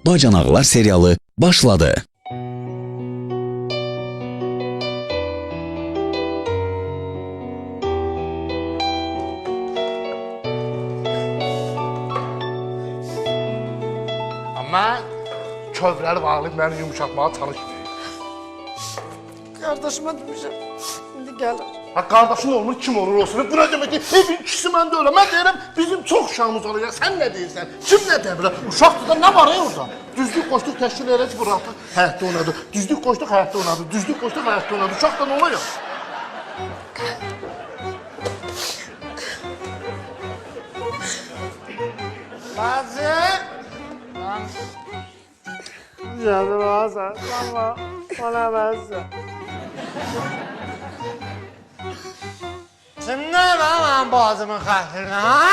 Bacanaqlar serialı başladı. Ama kövrəli bağlayıb məni yumuşatmağa çalışmıyor. Kardeşime demişim. Şimdi gel. Ha kardeşin olmur, kim olur olsun. Bu ne demek ki? Evin ikisi məndə öyle. Mən deyirəm, bizim çox uşağımız olacaq. Sən nə deyirsən? Kim nə demir? Uşaqdır da nə var ya orada? Düzlük qoşduq, təşkil elədik, bıraxdıq. Həyətdə oynadı. Düzlük qoşduq, həyətdə oynadı. Düzlük qoşduq, həyətdə oynadı. Uşaq da nə olacaq? Bazı. Canım Hasan. Ama bana benziyor. Şimdi ben boğazımın kahrını ha?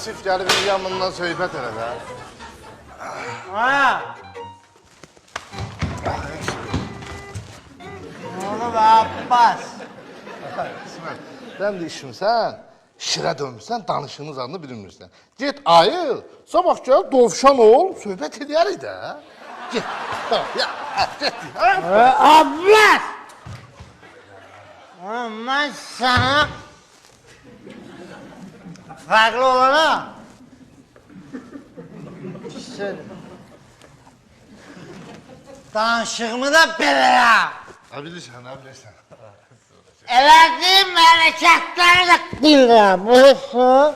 Çift gəlib bir yanından söhbət elədi ha. Ha? Oğlum Abbas. İsmail, sən də işimsən, şirə dönmüşsən, danışığınız adını bilmirsən. Get ayıl, sabah gəl dovşan ol, söhbət edərik də. Get, tamam, ya, get. Abbas! Oğlum ben sana farklı olana söyle. Danışığımı da bilirəm. Ha bilirsən, ha bilirsən. Elədiyim hərəkətləri də bilirəm. Biliyorsun.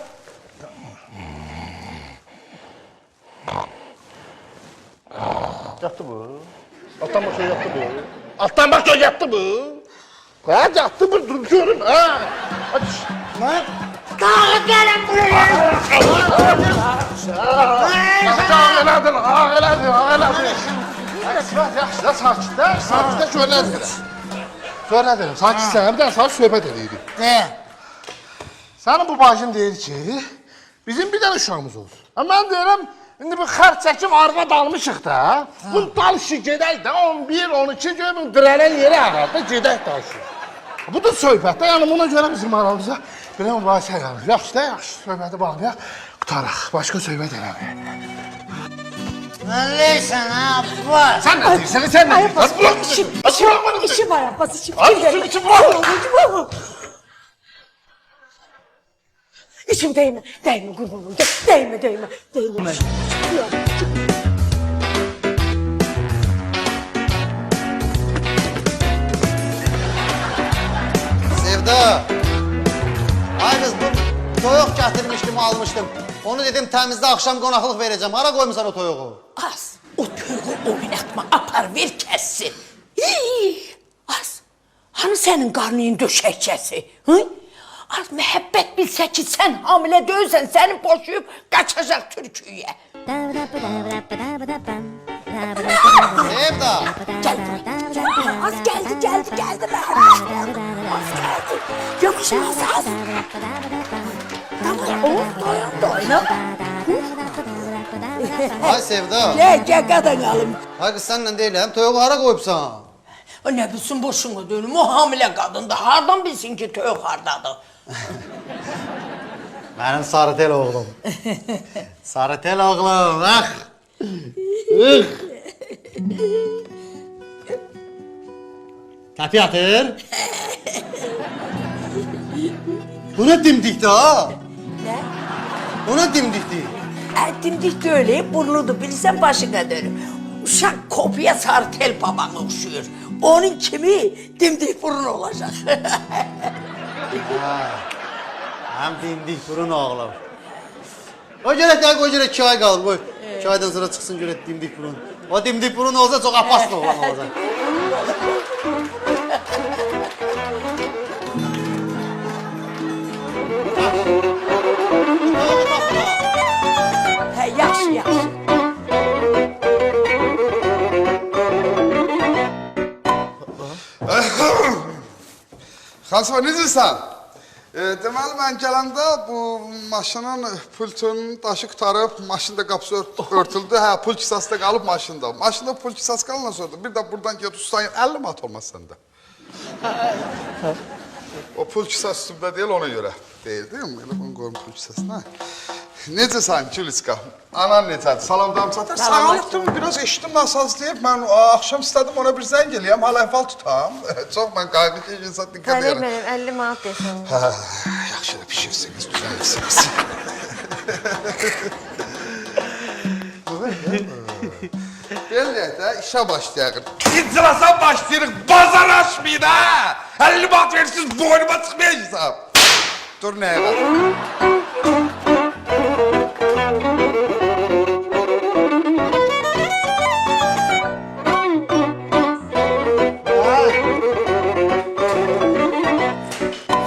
Yatdı bu. Alttan başa yatdı bu. Alttan başa yatdı bu. Ha yatdı bu, dur görün ha. Hadi. Lan kalkıp gelin buraya. Ağladın, ağladın, ağladın. Ya sakitler, sakitler şöyle edelim. Şöyle edelim, sakitsen bir de sana söhbət edeydik. De. Senin bu bacın deyir ki, bizim bir tane uşağımız olsun. Ama ben diyorum, şimdi bu xərc çəkib arva dalmışıq da. Bu dalışı gedək də 11, 12 görün direnen yeri ağardı, gedək dalışı. Bu da söhbətdə, yani buna görə bizim aramızda belə mübahisə yaranır. Yaxşı da, yaxşı söhbəti bağlayaq, qutaraq, başqa söhbət eləməyək. Ne diyorsun Abbas? Sen ne diyorsun, sen ne diyorsun? Bırak İşim var Abbas, işim. Ay, işim var. İşim değme, değme kurban olayım. Değme, değme, değme. Sevda. Ay kız bu toyuq getirmiştim almıştım. Onu dedim temizle akşam qonaqlıq vereceğim. Hara koymuşsan o toyuğu? Az, o tüyü oynatma, apar ver kessin. Hii, az, hani senin karnın döşekçesi? Hı? Az müebbet bilse ki sen hamile değilsen seni boşayıp kaçacak Türkiye'ye. Sevda. Gel buraya. Az geldi be. Az geldi. Yakışmaz az. Tamam, oyna. Ay Sevda. Gel kadın alım. Ay kız seninle değilim. Toyuğu hara koyupsan? Ne bilsin boşuna dönüm, o hamile kadın da hardan bilsin ki tövk hardadır. Benim sarıtel oğlum. Sarıtel oğlum. Ah. Tepi atır. Bu ne dimdikti ha? Ne? Bu ne dimdikti? Dimdik de öyle, burnudu bilsen başına dönüm. Uşak kopya sarı tel babana okşuyor. Onun kimi dimdik burun olacak. Hem dimdik burun oğlum. O göre tek o göre çay kal koy. Çaydan sonra çıksın göre dimdik burun. O dimdik burun olsa çok apaslı oğlan olacak. He, yaxşı. Xansva, necəsən? Deməli, mən gələndə bu maşının pultunun daşı qutarıb, maşında qapısı örtüldü. Hə, pul kisası da qalıb maşında. Maşında pul kisası qalandan sonra bir də buradan get ustayın 50 mat olmaz səndə. O pul kisası üstümdə deyil, ona görə. Deyil, değil mi? Elə bunu qoyum pul kisasına. Necəsən, Juliska? Anan necədir? Salamdan çatır. Sağlıqdım, biraz eşitdim nasaz deyib. Mən axşam istədim ona bir zəng eləyəm, hal-əhval tutam. Çox mən qayğı insan diqqət Talep edirəm. benim 50 manat desem. Hə, yaxşı da pişirsiniz, düzəlirsiniz. Belli də işə başlayaq. İcrasa başlayırıq, bazar açmayın ha! 50 manat verirsiniz, boynuma çıxmayacaqsam. Dur nəyə var?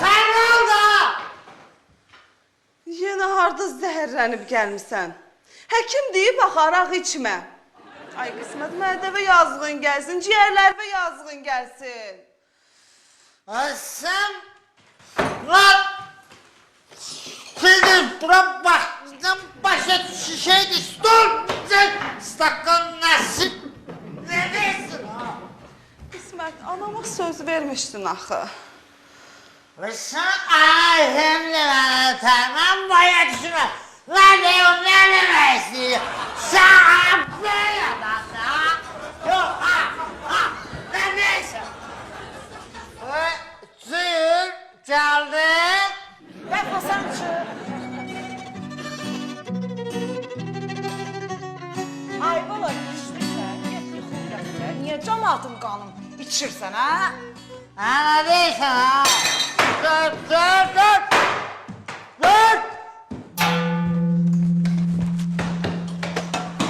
Sen ne oldu? Yenə harda zəhərlənib gəlmisən? Həkim deyib baxaraq içmə. Ay qismət, mədəvə yazığın gəlsin, ciyərlərimə yazığın gəlsin. Ay sen... Lan! Senin bura baktın başa şişeydi. Dur! Sen stakın nasıl? Ne dersin ha? Qismət, anama söz vermişdin axı. Ve sen ahemle bana tamam boya düşünme. Lan ne o ne demesi? Sen böyle bak ha? Yok ha? Ne neyse. Suyun çaldı. Bak Hasançı. Ay bala, içmirsən, get yıxıl gətirə. Niyə cəmaatın qanım içirsən, ha? Ha ne deysen ha? Dur! Dur!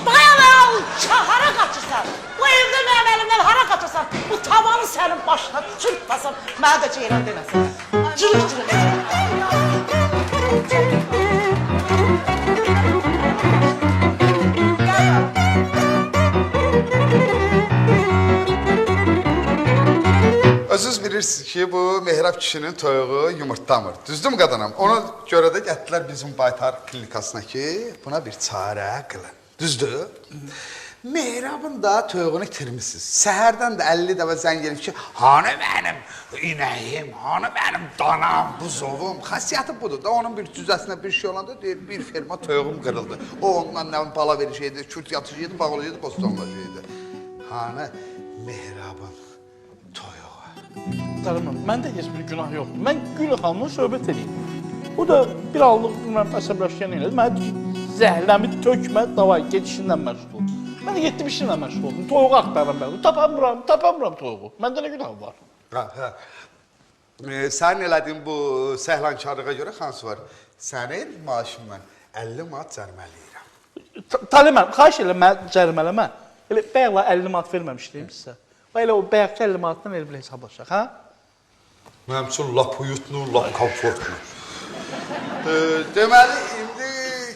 Dayan al, hara qaçırsan? Bu evdə mənim əlimdən hara qaçırsan? Bu tavanı sənin başına çırpmasın, mənə də ceyran deməsin. Cırıq. Özünüz bilirsiniz ki, bu Mehrab kişinin toyuğu yumurtlamır. Düzdür mü qadınım? Ona görə də gətirdilər bizim baytar klinikasına ki, buna bir çarə qılın. Düzdür? Mehrabın da toyuğunu itirmişsiniz. Səhərdən də 50 dəfə zəng gelib ki, hanı mənim inəyim, hanı mənim danam, buzovum. Xasiyyəti budur da, onun bir cüzəsində bir şey olanda deyir, bir ferma toyuğum qırıldı. O ondan nə bala verişəydi, kürt yatışıydı, bağlıydı, postonlaşıydı. Hanı Mehrabın toyuğu. Tanımam, məndə heç bir günah yoxdur. Mən Gül xanımla söhbət edeyim. O da bir anlıq bilməm əsəbləşkən elədi. Mənə zəhləmi tökmə, davay, get işinlə məşğul ol. Mən də getdim işinlə məşğul oldum. Toyuğu axtarıram mən. Tapamıram toyuğu. Məndə nə günah var? Hə. Sənin elədiyin bu səhlankarlığa görə hansı var? Sənin maaşından 50 manat cərməliyirəm. Taliməm, xahiş elə mən cərimələmə. Elə bayaqla 50 manat verməmişdim sizə. Və elə o bayaqki 50 manatdan elə belə hesablaşaq, ha? Mənim üçün lap uyutlu, lap komfortlu. Deməli, indi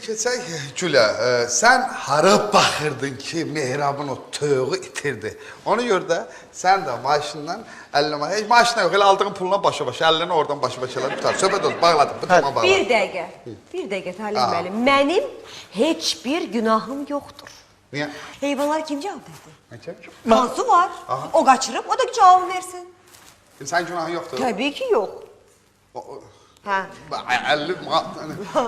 keçək Gülə. Sən hara baxırdın ki, Mehrabın o toyuğu itirdi? Ona görə də sən də maaşından 50 manat, heç maaşına yox, elə aldığın pulla başa-başa, 50'ni oradan başa-başa elə tutar. Söhbət olsun, bağladım, bu tamam bağladım. Bir dəqiqə Talib müəllim. Mənim heç bir günahım yoxdur. Niyə? Heyvanlar kim cavab verdi? Nə Kansu var. O qaçırıb, o da cavabı versin. Sən günahın yoxdur. Təbii ki, yox. Hə. 50 manat.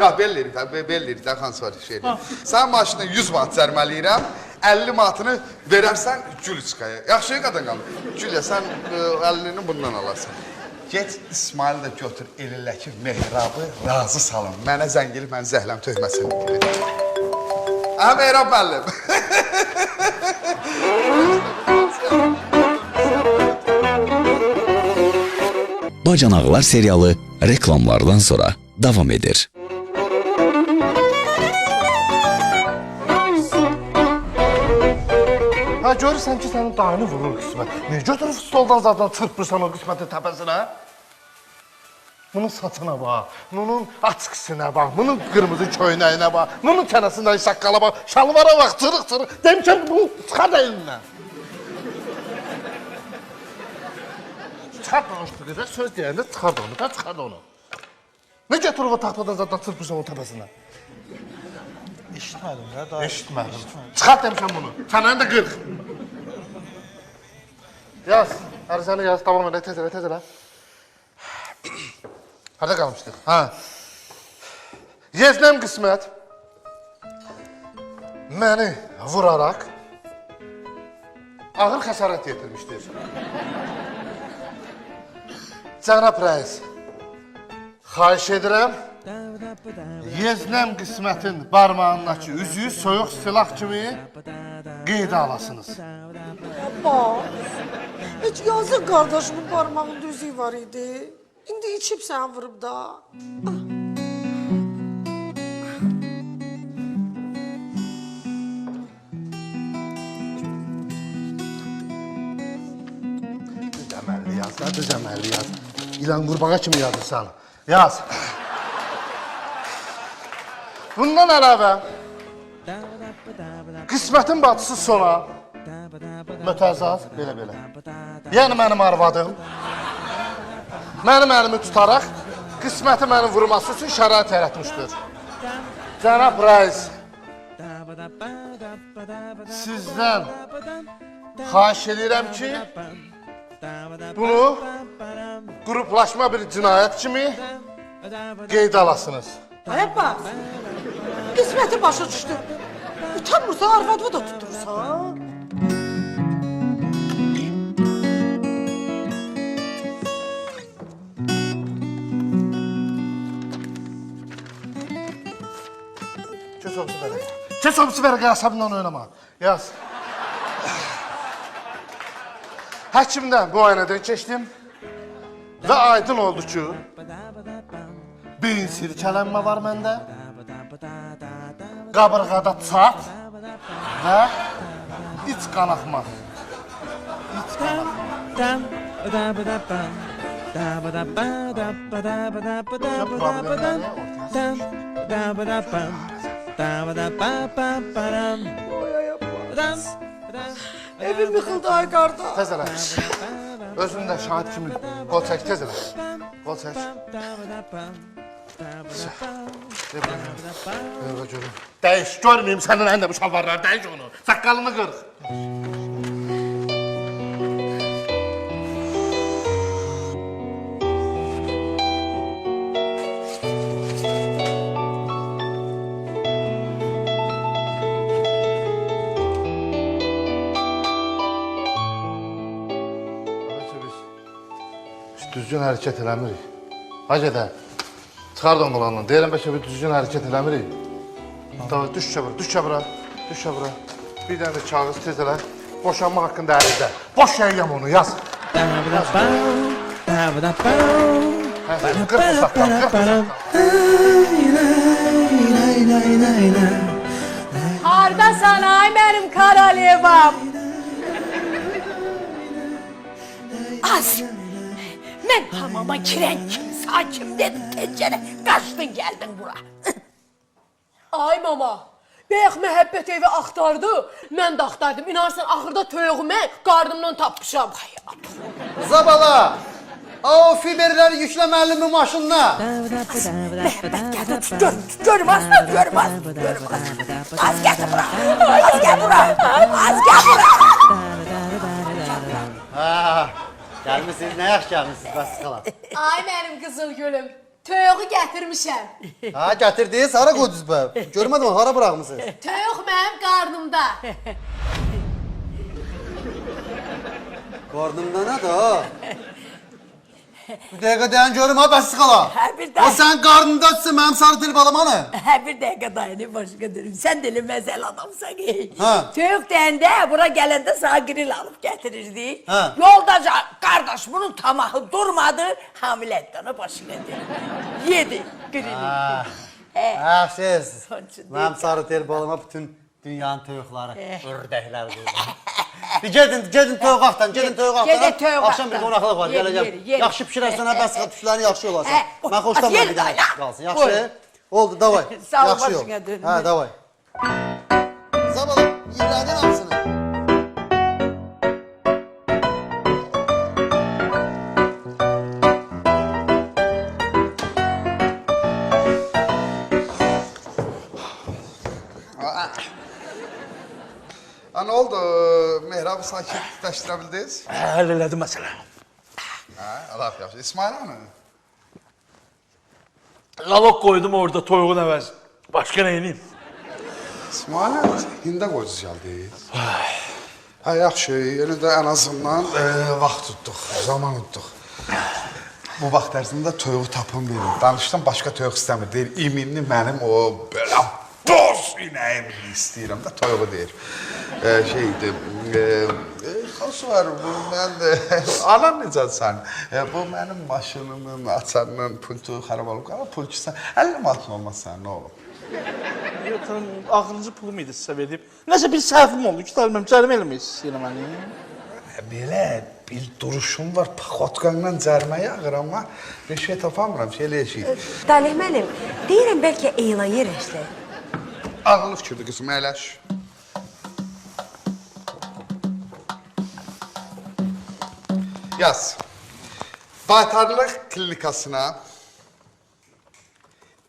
Ya belli də hansı var şey. Sən maaşına 100 manat cərməliyirəm, 50 manatını verərsən Gülçkaya. Yaxşı qadın qalır. Gülya sən 50'ni bundan alarsan. Get İsmail də götür elinlə ki, Mehrabı razı salın. Mənə zəng elib mən zəhləm tökməsin. Hə Mehrab müəllim. Bacanaqlar serialı reklamlardan sonra davam edir. Ha görürsən ki, sənin dayını vurur qismət. Niyə götürüb stoldan zaten çırpırsan o qismətin təpəsinə? Bunun saçına bax, bunun açıqsına bax, bunun qırmızı köynəyinə bax, bunun çənəsindən şaqqala bax, şalvara bax, çırıq-çırıq. Demişəm, bunu çıxar da elindən. Çıxar danışdığı da söz deyəndə çıxar da onu, çıxar da onu. Ne götürüb o taxtadan zaten çırpırsan o təpəsinə? Eşitmədim ya, daha. Eşitmədim. Çıxart demişəm bunu. Çənəni də qırx. Yaz. Ərizəni yaz. Tamam elə tez elə. Harada qalmışdıq? Ha. Yeznəm qismət məni vuraraq ağır xəsarət yetirmişdir. Cənab rəis, xahiş edirəm, Yeznəm qismətin barmağındakı üzüyü soyuq silah kimi qeydə alasınız. Abbas, heç yazıq qardaşımın parmağında üzüyü var idi. İndi içib sən vurub da. Düzəməlli yaz da, düzəməlli yaz. İlan qurbağa kimi yazırsan. Yaz. Bundan əlavə, qismətin bacısı sona, mütəzaz, belə. Yəni mənim arvadım, mənim əlimi tutaraq, qisməti mənim vurması üçün şərait yaratmışdır. Cənab rəis, sizdən xahiş edirəm ki, bunu qruplaşma bir cinayət kimi qeydə alasınız. Ay Abbas, qisməti başa düşdü. Utanmırsan, arvadımı da tutturursan. Kes obisi verək, əsəbinlə oynama. Yaz. Həkimdən müayinədən keçdim və aydın oldu ki, beyin sirkələnmə var məndə, qabırğada çat və iç qanaxma. İç Evim yıxıldı ay qardaş. Tez elə. Özün də şahid kimi qol çək, tez elə. Qol çək. Dəyiş, görməyim sənin əlində bu şalvarları, dəyiş onu. Saqqalını qırx. Düzgün hərəkət eləmirik. Hacədə, çıxar donqolanla. Deyirəm, bəlkə bir düzgün hərəkət eləmirik. Davay, düş bura, düş bura, düş bura. Bir dənə də kağız tez elə. Boşanma haqqında ərizə. Boş yəyəm onu, yaz. Qırx o saqqal, qırx o saqqal. Hardasan ay mənim karalevam? Az. Mən hamama girən kim, sakim dedim tezcənə, qaçdın gəldin bura. Ay mama, bəyək məhəbbət evi axtardı, mən də axtardım. İnarsan, axırda toyuğu mən qarnımdan tapmışam. Zabala! O fiberləri yüklə müəllimin maşınına. Məhəbbət gəldi, görmaz. Az gəl bura, az gəl bura. Gəlmişsiniz, nə yaxşı gəlmişsiniz, bəs xala. Ay mənim qızıl gülüm, toyuğu gətirmişəm. Ha, gətirdiniz, hara qoydunuz bə? Görmədim, hara bıraxmışsınız? Toyuq mənim qarnımda. Qarnımda nədir ha? Bir dəqiqə dayan görüm ha, bəs xala. Bir O dəqiqə. sən qarnındasın, mənim sarı dil balam hanı? Bir dəqiqə dayanayım, başqa dürüm. Sən dili məzəl adamsan. Ha. Toyuq deyəndə, bura gələndə sağ grill alıb gətirirdi. Ha. Yoldaca, qardaş, bunun tamahı durmadı, hamilədən başına deyil. Yedi grilli. Siz, Onun üçün mənim sarı dil balama bütün dünyanın toyuqları, ördəklər qoyur. Gedin toyuq axtan, gedin toyuq axtan. Gedin toyuq Axşam bir axtan. qonaqlıq var, Yeri, gələcəm. yeri. Yaxşı pişirərsən, hə, bəs tuşların yaxşı olarsan. Mən Az xoşlamıram yeri bir dənə dayana. qalsın, yaxşı? Oldu, davay. Sağ ol, Yaxşı yol. başına dönüm. Hə, davay. Zabala, yiyələdin hamısını. Nə oldu? Mehrabı sakitləşdirə bildiniz? Həll elədi məsələ. Allah yaxşı. İsmail hanı? Lalok koydum orada toyuğun əvəz. Başqa nə edeyim? İsmail, indi qoyuz gəldiniz. Ha, yaxşı, yenə də ən azından vaxt tutduq, zaman tutduq. Bu vaxt ərzində toyuğu tapan verin. Danışdan başqa toyuq istəmir. Deyir, iminli mənim o belə boz inəyimi istəyirəm də toyuğu deyir. Xoş var, bu mən də... Anan necədir sən? Bu mənim maşınımın, açarının pultu xarab olub. Ama pul ki sən 50 manatın olmaz sən, nə olub? Yox, axırıncı pulum idi sizə verdim. Nəsə bir səhvim oldu ki, tanımam, cərimə eləmək istəyirəm məni. Belə bir duruşum var, paxotqanla cərimə yağır, amma bir şey tapamıram, şey eləyəcəyik. Talih müəllim, deyirəm bəlkə elan yerəşdi. Ağıllı fikirdir qızım, əyləş. Yaz. Baytarlıq klinikasına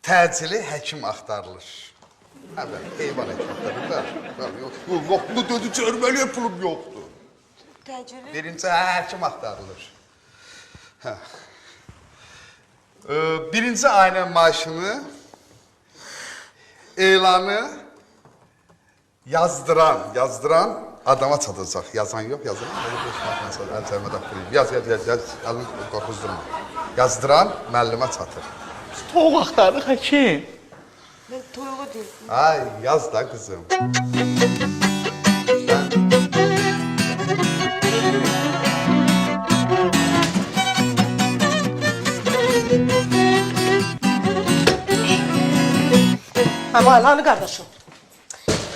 təcili həkim axtarılır. Hə, bəli, heyvan həkim axtarılır. Yox, bu dedi, cərməliyə pulum yoxdur. Təcili? Birinci həkim axtarılır. Hə. Birinci ayının maaşını elanı yazdıran adama çatacaq. Yazan yox, yazan. Əl çərmədə qırayım. Yaz, əlini qorxuzdurma. Yazdıran müəllimə çatır. Toyuq axtarıq, həkim. Mən toyuğu deyim. Ay, yaz da qızım. Əmal, hani qardaşım?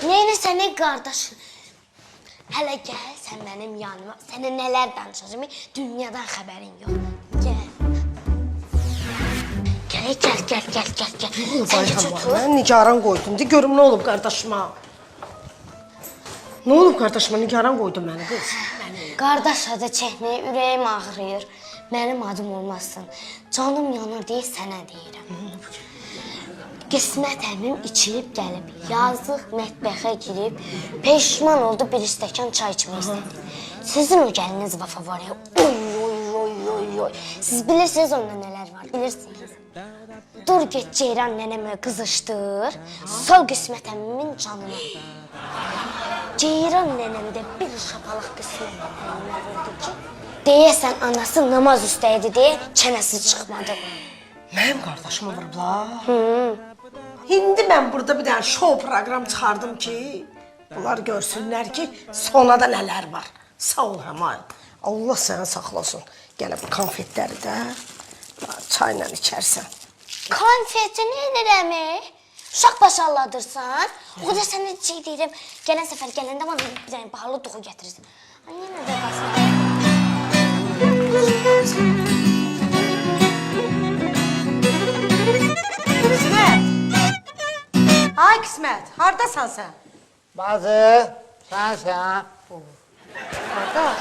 Neynirsən ey qardaşım? Hələ gəl sən mənim yanıma. Sənə nələr danışacağım, dünyadan xəbərin yox. Gəl. Gəl. Sən geç otur. Mən nigaran qoydum. De görüm nə olub qardaşıma. Nə olub qardaşıma? Nigaran qoydum məni qız. Qardaş adı çəkməyə ürəyim ağrıyır. Mənim adım olmasın. Canım yanır deyə sənə deyirəm. Qismət əmim içilib gəlib, yazıq mətbəxə girib, peşman oldu bir stəkan çay içmək istədi. Sizin o gəliniz vafa var ya, oy. Siz bilirsiniz onda nələr var, bilirsiniz. Dur get Ceyran nənəmə qızışdır, sol qismət əmimin canına. Ceyran nənəm də bir şapalaq qismət əmimə vurdu ki, deyəsən anası namaz üstəydi deyə çənəsi çıxmadı. Mənim qardaşıma vurublar. İndi mən burada bir dənə show proqram çıxardım ki, bunlar görsünlər ki, sonada nələr var. Sağ ol Həmal. Allah səni saxlasın. Gələ bu konfetləri də çayla içərsən. Konfeti nə edirəm? Uşaq başalladırsan. O da sənə şey deyirəm, gələn səfər gələndə bana bir dənə bahalı duxu gətirirsən. Yenə də basın. Qismət! Ay Qismət, hardasan sən? Bacı, sənsən. Qardaş,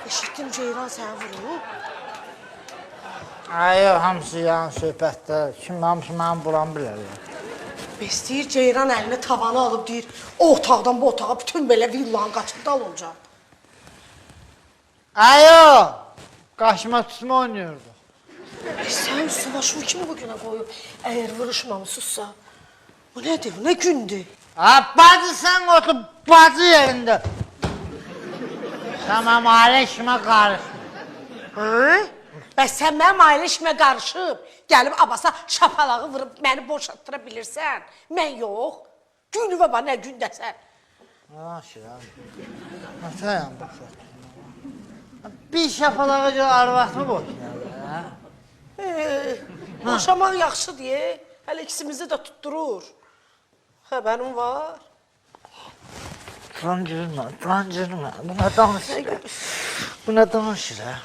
eşitdim Ceyran səni vurub. Ay, hamısı yan söhbətdə. Kim hamısı mənim buram bilər ya. Bestəyir Ceyran əlini tavana alıb deyir, o otaqdan bu otağa bütün belə villanı qaçıb dal olacaq. Ayo, qaşma tutma oynuyordu. Sən Sıvaşov kimi bu günə qoyub, əgər vuruşmamısınızsa, bu nədir, bu nə gündür? Bacı sen otur bacı yerinde. Sen benim aile işime karışma. Bəs sən mənim ailə işimə qarışıb, gəlib abasa şapalağı vurub məni boşaltdıra bilirsən, mən yox. Günüvə bax, nə gündəsən? Naşir abi. Nasıl boşaltma? Bir şapalağı görə arvatımı boşaltma. Boşamaq yaxşı deyə, hələ ikisimizi də tutturur. Xəbərin var. Trancırma. Bu nə danışır, hə?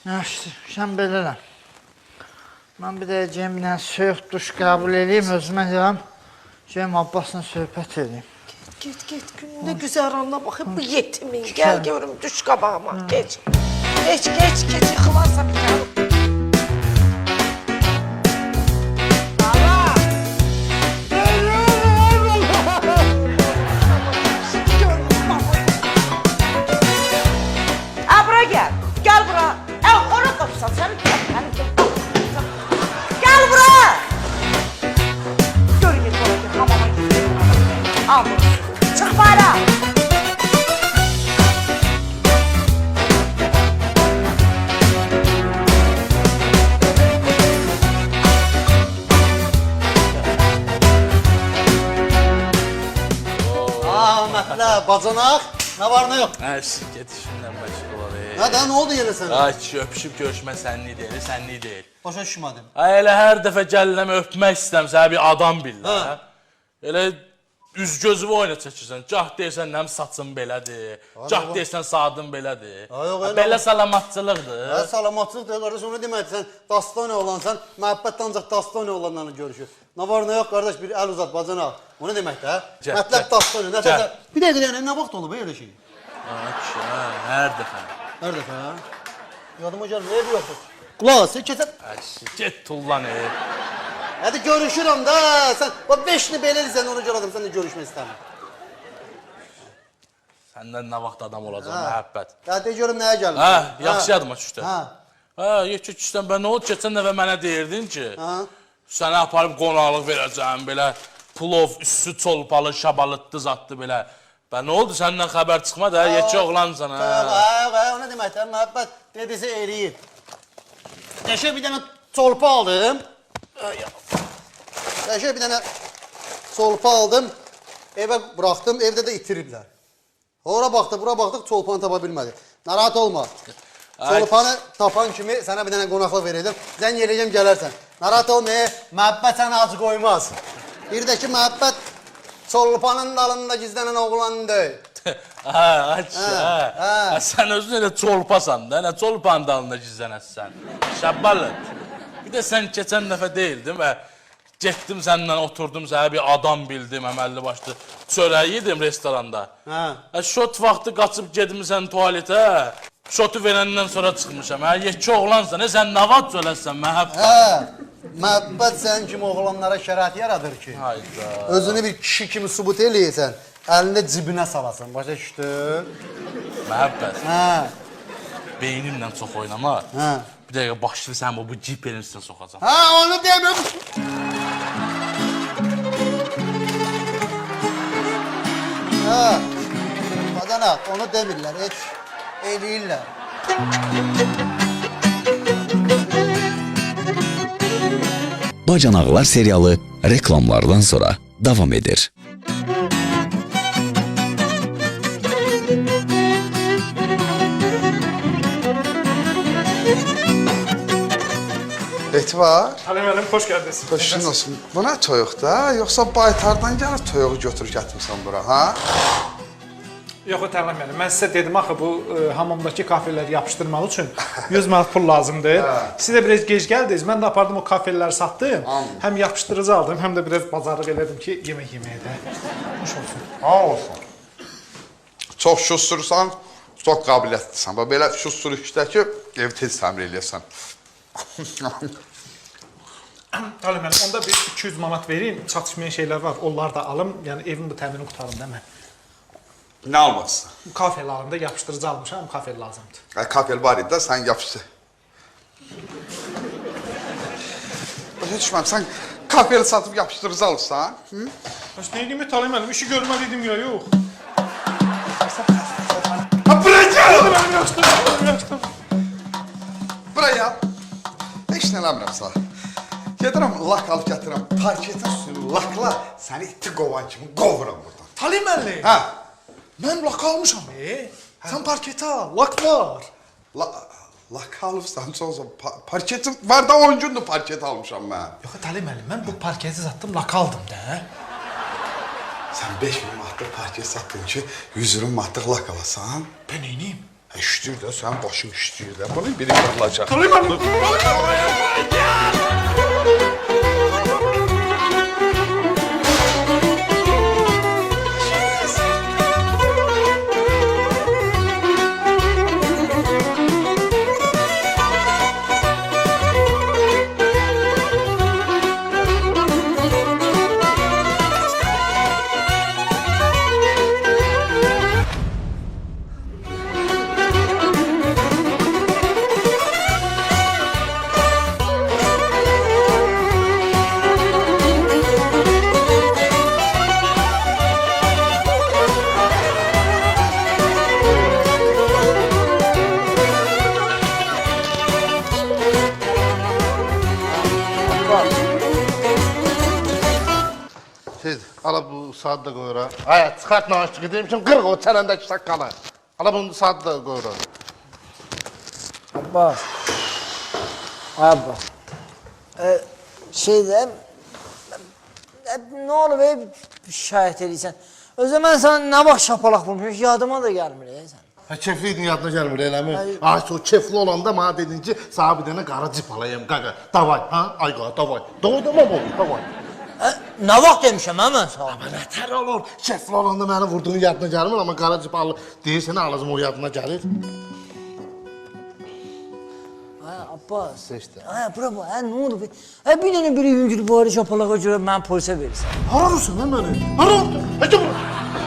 Yaxşı, sən belələm. Mən bir deyəcəyim, bir dənə soyuq duş qəbul edeyim, özümə deyəm. Ceyim Abbasla söhbət edeyim. Get, gününə güzəranına baxıb, bu yetimin, gəl görüm düş qabağıma, geç. Geç, yıxılarsa bir gəlib. Gel bura. Onu kopsan, seni La bacanaq, nə var nə yox? Ay, get işindən məşğul ol. Hə də, nə oldu yenə sənə? Ay, kişi, öpüşüb görüşmə sənlik deyil, sənlik deyil. Başa düşmədim. Ay, elə hər dəfə gəlinəmə öpmək istəyəm, sənə bir adam billər, hə? Elə üz-gözümü oyna çəkirsən, gah deyirsən, nəm saçın belədir, gah deyirsən, saatın belədir. Belə salamatçılıqdır. Hə, salamatçılıqdır, qardaş, onu deməkdir, sən Dastani olansan, məhəbbət ancaq Dastani olanlarla görüşür. Nə var, nə yox, qardaş, bir əl uzat, bacanaq. Onu deməkdir, hə? Mətləb Dastani, nə təzə... Bir dəqiqə deyən, nə vaxt olub, elə şey? Kişi, hər dəfə. Hər dəfə, hə? Yadıma gəlmir, ev yoxdur. Qulaq, sən kəsən... Ay, get tullan, Hadi görüşürəm də, sən 5-ni belə eləysən, ona görə adam sənlə görüşmək istəmir. Səndən nə vaxt adam olacaq, məhəbbət. Ya, de görüm nəyə gəlmir. Hə, yaxşı yadıma düşdü. Hə. Hə, yekə küçdən, bə nə oldu, keçən dəfə mənə deyirdin ki, sənə aparıb qonaqlıq verəcəm, belə plov, üstü çolpalı, şabalıtdı, zatdı belə. Bə nə oldu, səndən xəbər çıxmadı, hə, yekə oğlansan, hə. O nə deməkdir, məhəbbət dedisi eləyir. Qəşək bir dənə çolpa aldım. Qəşək bir dənə çolpa aldım, evə bıraxdım, evdə də itiriblər. Ora baxdıq, bura baxdıq, çolpanı tapa bilmədik. Narahat olma. Çolpanı tapan kimi sənə bir dənə qonaqlıq verəcəm, zəng eləyəcəm, gələrsən. Narahat olma, məhəbbət sənə acı qoymaz. Bir də ki, məhəbbət çolpanın dalında gizlənən oğlan deyil. Hə, sən özün elə çolpasan da, nə çolpanın dalında gizlənəsən. Şəbbalət. Bir də sən keçən dəfə deyildin və getdim səndən oturdum, sənə bir adam bildim, əməlli başlı. Çörək yedim restoranda. Şot vaxtı qaçıb gedmirsən tualetə, şotu verəndən sonra çıxmışam. Yekə oğlansan, sən nə vaxt söyləsən, məhəbbət. Məhəbbət sənin kimi oğlanlara şərait yaradır ki, özünü bir kişi kimi sübut eləyəsən, əlində cibinə salasan, başa düşdün? Məhəbbət, beynimlə çox oynama. Bir dəqiqə başlı sən bu cip elin üstünə soxacam. Hə, onu deməm. Hə, bacanaq, onu demirlər, heç eləyirlər. Bacanaqlar serialı reklamlardan sonra davam edir. Etibar, Halim Hanım, hoş geldiniz. xoşun olsun. Bu nə toyuq da, yoxsa baytardan gəlib toyuğu götürüb gətirmisən bura, ha? Yox, Tərlan müəllim, mən sizə dedim axı bu hamamdakı kafelləri yapışdırmaq üçün 100 manat pul lazımdır. Siz də biraz gec gəldiniz, mən də apardım o kafelləri satdım. Həm yapışdırıcı aldım, həm də biraz bazarlıq elədim ki, yemək yeməyə də. Xoş olsun. Ha, olsun. Çox şustursan, çox qabiliyyətlisən. Belə şustur işdəki evi tez təmir eləyəsən. Halim müəllim, onda bir 200 manat verin, çatışmayan şeylər var, onları da alım, yəni evin də təmirini qutarım da mən. Nə almaq istəyirsən? Kafel alımda yapışdırıcı almışam, kafel lazımdır. Kafel var idi də, sən yapışdı. Başa düşməm, sən kafeli satıb yapışdırıcı alırsan? Baş nə edeyim Halim müəllim, işi görməliydim ya, yox. Ha, buraya gəl! Yaxşıdır. Buraya. Heç nə eləmirəm sənə. Gedirəm, lak alıb gətirəm, parketin üstünü lakla, səni iti qovan kimi qovuram buradan. Halim müəllim. Hə? Mən lak almışam. Sən parketi al, lak var. Lak alıbsan çoxsa, parketim var da 10 gündür parket almışam mən. Yox, Halim müəllim, mən bu parketi satdım, lak aldım da. Sən 5000 manatlıq parket satdın ki, 100 manatlıq lak alasan. Ben neyniyim? İşləyir də, sənin başın işləyir də. Bunu biri qırılacaq. Halim müəllim. Tez, ala bu saat da qoy ora. Ay, çıxart naşıq edeyim ki, qırıq o çənəndəki saqqalı. Ala bunu saat da qoy ora. Abbas. Abbas. Şeyde ne olur be şikayet ediysen. O zaman sana ne bak şapalak bulmuş yadıma da gelmiyor ya sen. Ha, kefliydin yadına gəlmir, eləmi? Ay, o kefli olanda mənə dedin ki, sana bir dənə qara cip alayım, qaqa. Davay, ha? Ay, qaqa, davay. Davay, davay. Ne bak demişim ha ben sana. Amma nətər olur? Kefli olanda məni vurduğun yadına gəlmir, amma qara cip alır. Deyirsən, alacım o yadına gəlir. Abbas. Seçti. Ay bura bu, ne oldu be? Bir tane biri yüngül bari şapalaka göre ben polise verirsen. Hararırsan lan beni. Hararırsan. Hadi bura.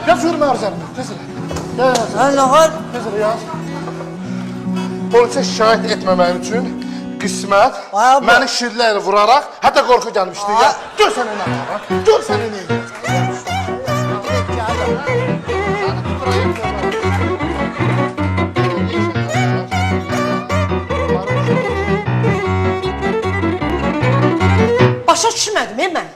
Yaz yürüme arzamını. Tez elə. Yaz. Sen ne var? Tez elə yaz. Polisə şikayət etməmək üçün qismət Ay abla. məni şirlər vuraraq, hətta qorxu gəlmişdi ya. Gör sənə nə var. Gör sənə nə var. Başa düşmədim mən.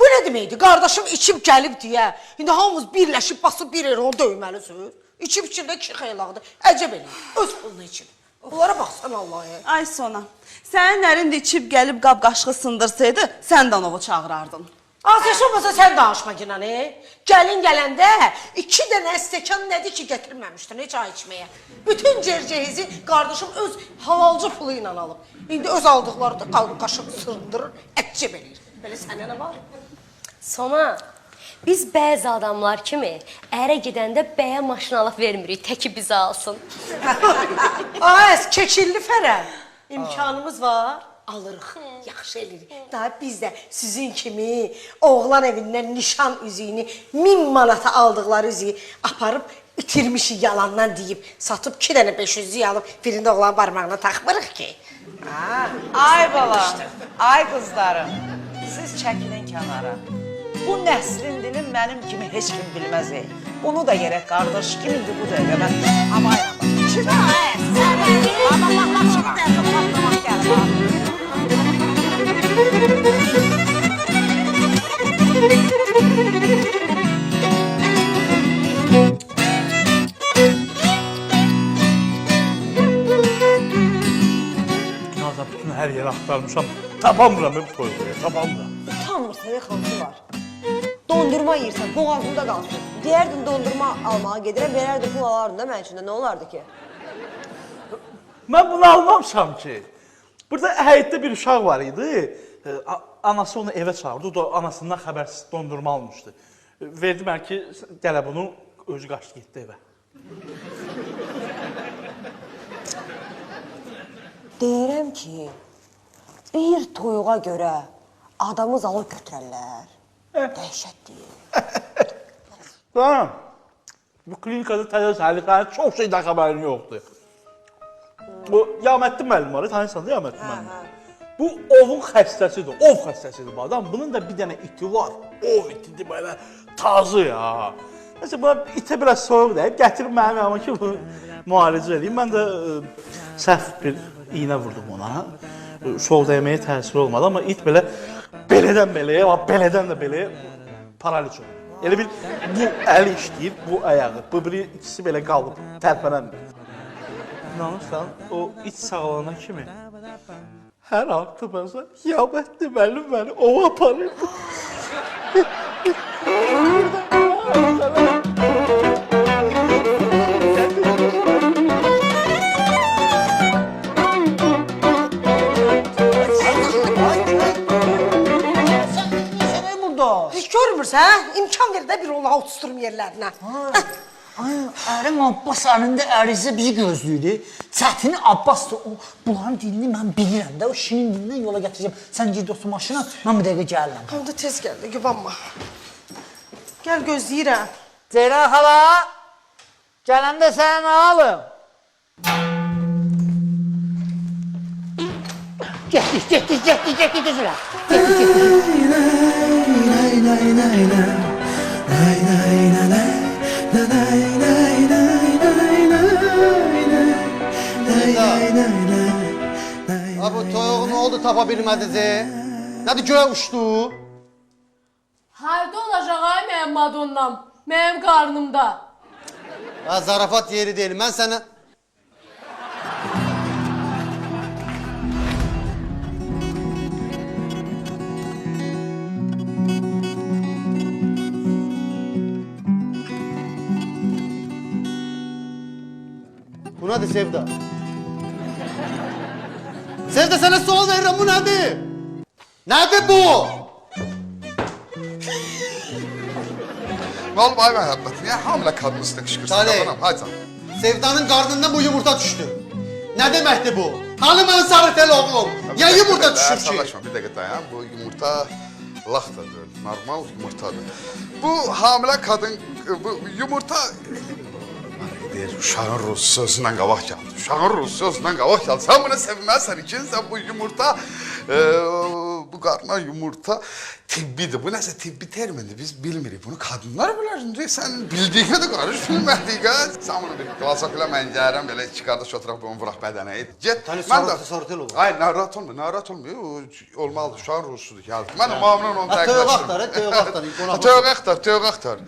Bu nə deməkdir? Qardaşım içib gəlib deyə. İndi hamımız birləşib basıb bir onu döyməlisiz. İçib içində iki xeylaqdır. Əcəb eləyir. Öz pulunu içib. Onlara baxsan Allah'a. Ay Sona, sənin ərin də içib gəlib qab-qaşığı sındırsaydı, sən də onu çağırardın. Azəş olmasa sən danışma ki, nani. Gəlin gələndə 2 dənə stəkan nədir ki, gətirməmişdin heç ay içməyə. Bütün cercehizi qardaşım öz halalcı pulu ilə alıb. İndi öz aldıqları da qab-qaşığı sındırır, əcəb eləyir. Belə sənə nə var? Sona, biz bəzi adamlar kimi ərə gedəndə bəyə maşın alıb vermirik, təki bizi alsın. Ay, keçilli fərəm. İmkanımız var. Alırıq, yaxşı eləyirik. Daha biz də sizin kimi oğlan evindən nişan üzüyünü 1000 manata aldıqları üzüyü aparıb itirmişik yalandan deyib, satıb 2 dənə 500'lük alıb birində oğlan barmağına taxmırıq ki. Ay bala, ay qızlarım, siz çəkilin kənara. Bu nəslin dilin mənim kimi heç kim bilməz. Bunu da gerek qardaş kimdir bu dəqiqə mən amayam. Şuna ay, sərvəli, amma şuna dəqiqə patlamaq gəlir. Nazan bütün her yeri aktarmışam. Tapamıram ben bu toyğuya, tapamıram. Utanmırsan, yaxansı var. Dondurma yiyirsən, boğazında qalsın. Deyərdin dondurma almağa gedirəm, verərdin pul alardın da mən içində, nə olardı ki? Ben bunu almamışam ki. Burada həyətdə bir uşaq var idi. Anası onu eve çağırdı, o da anasından xəbərsiz dondurma almışdı. Verdi mən ki, gələ bunu özü qaçdı getdi evə. Deyirəm ki, bir toyuğa görə adamı alıb götürərlər. Dəhşətdir. Tamam. Bu klinikada təzə səhlikənin çox şeydən xəbərin yoxdur. Bu Yamətli müəllim var, tanıyırsan da Yamətli müəllim. Bu ovun xəstəsidir, ov xəstəsidir bu adam. Bunun da bir dənə iti var. Ov itidir belə tazı ya. Nəsə buna itə biraz soyuq deyib, gətirib mənim yanıma ki, bunu müalicə edeyim. Mən də səhv bir iğnə vurdum ona. Soğuk dəyməyə təsir olmadı, amma it belə belədən beləyə, belədən də beləyə paraliç olur. Elə bil bu əli işləyir, bu ayağı, bu biri ikisi belə qalıb, tərpənənmir. İnanırsan, o it sağalana kimi hər aktıbasa Yamətli müəllim məni ova aparırdı. Heç görmürsən, imkan ver də bir onu otusturum yerlərinə. Ay, ərim Abbas əlində ərizə bizi gözləyirdi. Çətini Abbas da, bunların dilini mən bilirəm də, o şirin dilindən yola gətirəcəm. Sən ged otur maşına, mən bir dəqiqə gəlirəm. Həm də tez gəldi, gübanma. Gəl gözləyirəm. Ceyran xala, gələndə sənə nə alım? Getdik, üzrə. Abi toyuğu ne oldu tapa bilmədiniz? Nədir göğe uçdu? Harda olacaq ay mənim Madonnam? Mənim qarnımda. Ha, zarafat yeri değil. Ben sana... Bu nedir Sevda? Sevda sana sual veririm, bu nedir? Nedir bu? Ne oldu ay məhəbbət? Niyə hamilə qadın üstə qışqırsan Salih. qadanam? Hay canım. Sevdanın karnından bu yumurta düştü. Ne demekti bu? Hani ben sarıtel oğlum? Ya yumurta düşür ki? Savaşma, bir dəqiqə dayan. Bu yumurta laxta deyil, normal yumurtadır. Bu hamilə qadın, bu yumurta... Deyir, uşağın rus sözündən qabaq gəldi. Uşağın rus sözündən qabaq gəldi. Sən buna sevinməzsən ki, sən bu yumurta... bu qarına yumurta tibbidir. Bu nəsə tibbi termindir. Biz bilmirik. Bunu qadınlar bilər. Sən bildiyinə də qarış bilmədiyinə. Sən bunu bir klasokilə mən gəlirəm, belə iki qardaş oturaq bunu vuraq bədənə. Get. Hani sarıtel olur. Ay, narahat olmuyor. O olmalıdır. Uşağın rusudur. Gəldi. Mən o mamla onu təqdirləşdirim. Tövbe aktar. Tövbe aktar.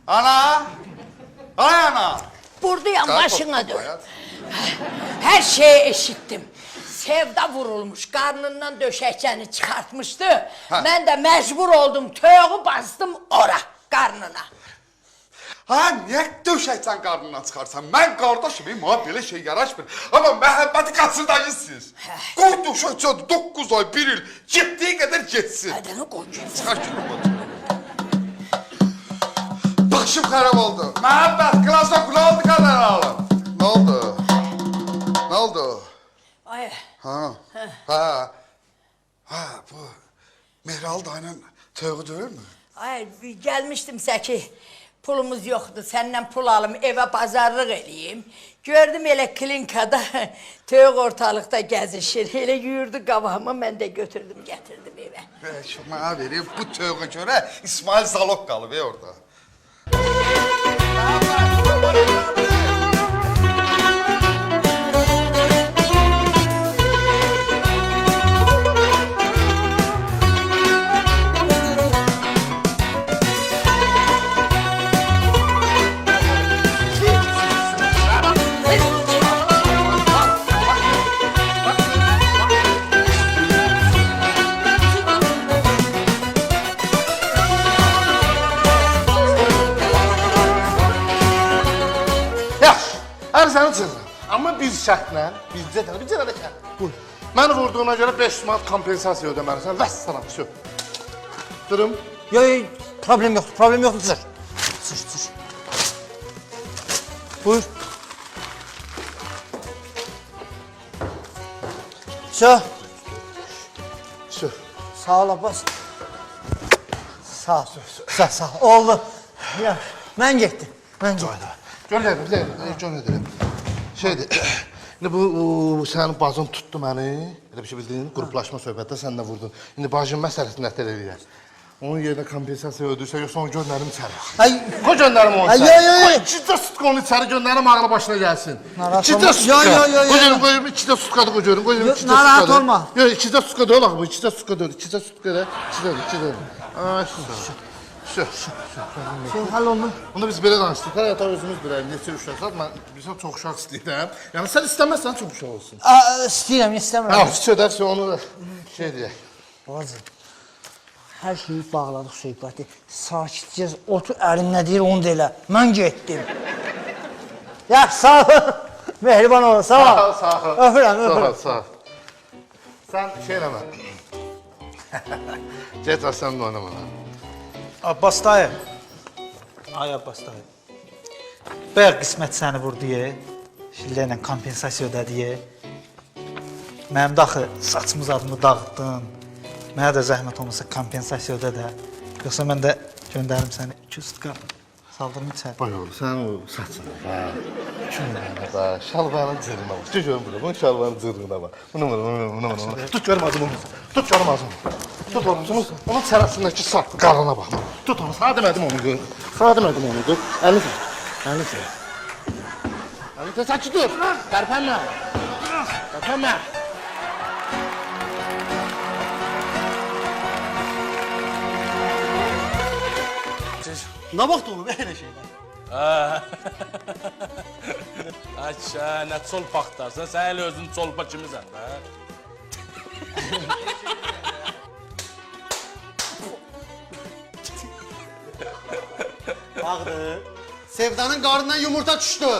Ana! Ay ana! Buradayam, başına dön. Her şeyi eşittim. Sevda vurulmuş, karnından döşəkçəni çıkartmıştı. Ben de mecbur oldum, töğü bastım ora, karnına. Ha, niyə döşəksən qarnından çıxarsan? Mən qardaşım, mənə belə şey yaraşmır. Amma məhəbbəti qaçırdayısınız. Qoy döşəkçəni 9 ay, 1 il, getdiyi qədər getsin.Ədəni qoy getsin. Çıxar ki, başım xarab oldu. Məhəbbət, klasa kulağıldı kadar alın. Ne oldu? Ne oldu? Ay, Ha, bu Mehral dayının tövü değil mi? ay gelmiştim Səki. Pulumuz yoktu, senden pul alım, eve pazarlık eləyim. Gördüm elə klinikada, tövü ortalıkta gəzişir. Elə yürüdü qabağıma, ben de götürdüm, getirdim eve. Şu mənə vereyim, bu tövüne göre İsmail Zalok qalıb orada. Hər səni çırıram. Amma bir şərtlə, bircə də şərt. Buyur. Məni vurduğuna görə 500 manat kompensasiya ödəməlisən. Vəssalam, şu. Durun. Yo, problem yoktur, sır. Sır. Buyur. Şu. Sağ ol Abbas. Sağ ol. Oldu. Ya, ben gittim. Göndərim. Şeydir, indi bu sənin bacın tutdu məni, elə bir şey bildin, qruplaşma söhbətdə sən də vurdun. İndi bacın məsələsini nətər eləyər? Onun yerinə kompensasiya ödürsə, yoxsa onu göndərim içəri. Ay, Qoy göndərim onu Ay, içəri. yo. Qoy ikicə sutka onu içəri göndərim, ağlı başına gəlsin. Narahat İkicə olma. sutka. Yo. Qoyuyorum, ikicə sutkadı qoyuyorum. Qoyuyorum, ikicə Narahat sutkadı. olma. Yox, ikicə sutka deyil axı bu, ikicə sutka deyil. İkicə sutka deyil, ikicə. Ay, şu. hal oldu. Onda biz belə danışdıq. Həyata özümüz bilərik, neçə uşaqsaq. Mən bilirsən çox uşaq istəyirəm. Yəni sən istəməzsən çox uşaq olsun. İstəyirəm. Ha, söydərsə onu da şey deyək. Bacım, her şeyi bağladık söhbəti. Sakitcə otur, əlim nə deyir onu da elə. Mən getdim. Ya, sağ ol. Mehriban ol, sağ ol. Sağ ol. Öpürəm. Sağ ol. Sən şey eləmə. Get və sən də oynama. Abbas dayı. Ay Abbas dayı. Bəyər qismət səni vurdu ye. Şillə ilə kompensasiya ödədi ye. Mənim də axı saçımız adımı dağıtdın. Mənə də zəhmət olmasa kompensasiya ödə də. Yoxsa mən də göndərim səni 200 tutka. Saldırım içəri. Bax oğlum, sən o saçını bax. Bax, şalvarın cırığına bax. Görün bunu, bunun şalvarın cırığına bax. Bunu. Tut görüm ağzını. Tut görüm ağzını. Tut oğlum, onun çərəsindəki sap qarına bax. Tut onu, sana demədim onu gör. Sana demədim onu gör. Əlini tut. Əlini tut, sakit dur. Tərpənmə. Nə vaxt olub elə şeylər? Aşa, nə çolpa axtarsan, sən elə özün çolpa kimisən də. Baxdı. Sevdanın qarnından yumurta düşdü.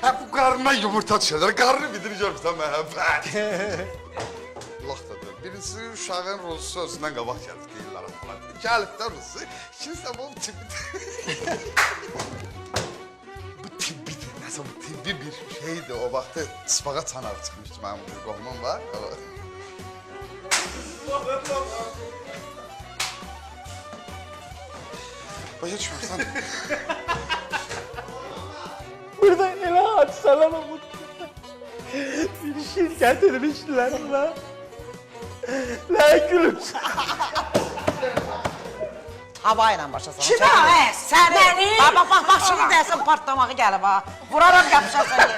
Ha bu qarnına yumurta düşərlər. Qarnı bidir görürsən məhəbbət. Laxtadır. Birincisi uşağın ruzu sözündən qabaq gəlib deyirlər falan. İki əlifdə ruzu, ikincisi də bu tibidir. Bu tibidir. Nəsə bu tibi bir şeydir. O vaxtı ıspağa çanağı çıxmışdı mənim bir qohumum var. Başa düşmürsən. Burada elə hadisələr olub. Bir şirkət edilmişdilər buna. Nə gülümsən? Hava ilə başlasan. Kimə? Səni. Məni? Bax, şimdi dəsən partlamağı gəlib ha. Vuraram yapışasan yerə.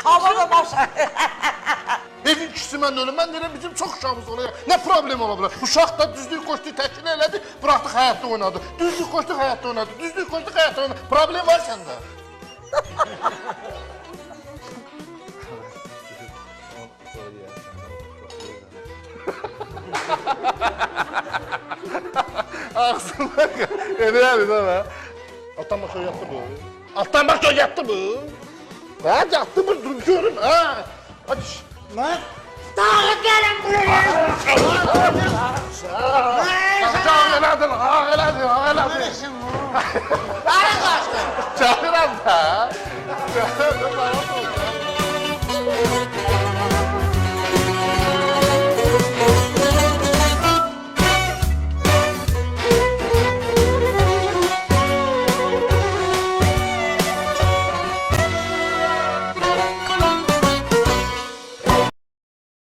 Havada başa. Evin ikisi mən ölüm, mən deyirəm bizim çox uşağımız olacaq. Nə problem ola bilər? Uşaq da düzlük koşdu, təşkil elədi, bıraxdıq həyatda oynadı. Düzlük koşdu, həyatda oynadı. Düzlük koşdu, həyatda oynadı. Problem var səndə. Ağzına elə yəni də və. Altdan bax yatdı bu. Alttan bax yatdı bu. Ha, yatdı bu, dur görüm. Ha. Hadi. Nə? Dağıt gəlin buraya. Ağ elədin, ağ elədin, ağ elədin.